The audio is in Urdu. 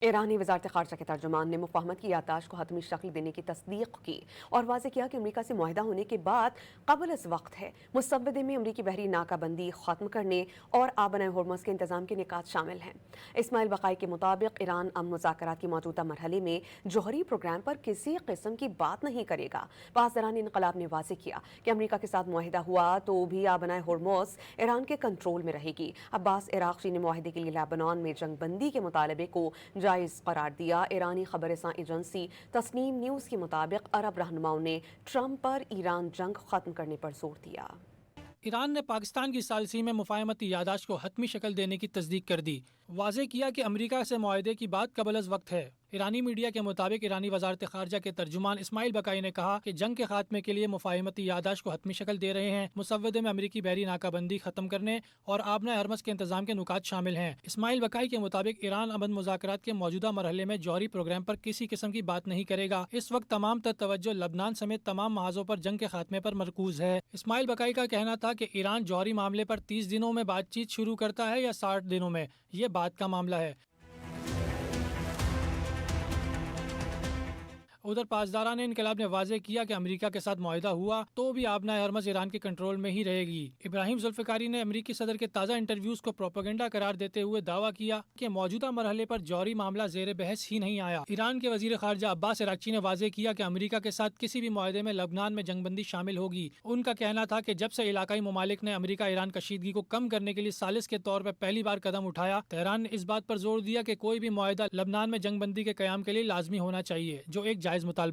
ایرانی وزارت خارجہ کے ترجمان نے مفاہمت کی یادداشت کو حتمی شکل دینے کی تصدیق کی اور واضح کیا کہ امریکہ سے معاہدہ ہونے کے بعد قبل از وقت ہے مسودے میں امریکی بحری ناکہ بندی ختم کرنے اور آبنۂ ہرمز کے انتظام کے نکات شامل ہیں۔ اسماعیل بقائی کے مطابق ایران اب مذاکرات کے موجودہ مرحلے میں جوہری پروگرام پر کسی قسم کی بات نہیں کرے گا۔ پاسداران انقلاب نے واضح کیا کہ امریکہ کے ساتھ معاہدہ ہوا تو بھی آبنۂ ہرمز ایران کے کنٹرول میں رہے گی۔ عباس عراقچی نے معاہدے کے لیے لیبنان میں جنگ بندی کے مطالبے کو جائز قرار دیا۔ ایرانی خبر رساں ایجنسی تسنیم نیوز کے مطابق عرب رہنماؤں نے ٹرمپ پر ایران جنگ ختم کرنے پر زور دیا۔ ایران نے پاکستان کی ثالثی میں مفاہمتی یادداشت کو حتمی شکل دینے کی تصدیق کر دی۔ واضح کیا کہ امریکہ سے معاہدے کی بات قبل از وقت ہے۔ ایرانی میڈیا کے مطابق ایرانی وزارت خارجہ کے ترجمان اسماعیل بقائی نے کہا کہ جنگ کے خاتمے کے لیے مفاہمتی یادداشت کو حتمی شکل دے رہے ہیں۔ مسودے میں امریکی بحری ناکہ بندی ختم کرنے اور آبنۂ ہرمز کے انتظام کے نکات شامل ہیں۔ اسماعیل بقائی کے مطابق ایران امن مذاکرات کے موجودہ مرحلے میں جوہری پروگرام پر کسی قسم کی بات نہیں کرے گا۔ اس وقت تمام تر توجہ لبنان سمیت تمام محاذوں پر جنگ کے خاتمے پر مرکوز ہے۔ اسماعیل بقائی کا کہنا تھا کہ ایران جوہری معاملے پر 30 دنوں میں بات چیت شروع کرتا ہے یا 60 دنوں میں، یہ بات کا معاملہ ہے۔ ادھر پاسداران انقلاب نے واضح کیا کہ امریکہ کے ساتھ معاہدہ ہوا تو بھی آبنۂ ہرمز ایران کے کنٹرول میں ہی رہے گی۔ ابراہیم ذوالفقاری نے امریکی صدر کے تازہ انٹرویوز کو پروپیگنڈا قرار دیتے ہوئے دعویٰ کیا کہ موجودہ مرحلے پر جوہری معاملہ زیر بحث ہی نہیں آیا۔ ایران کے وزیر خارجہ عباس عراقچی نے واضح کیا کہ امریکہ کے ساتھ کسی بھی معاہدے میں لبنان میں جنگ بندی شامل ہوگی۔ ان کا کہنا تھا کہ جب سے علاقائی ممالک نے امریکہ ایران کشیدگی کو کم کرنے کے لیے ثالث کے طور پر پہلی بار قدم اٹھایا، تہران نے اس بات پر زور دیا کہ کوئی بھی معاہدہ لبنان میں جنگ بندی کے قیام کے لیے لازمی ہونا چاہیے، جو ایک جائز مطالبہ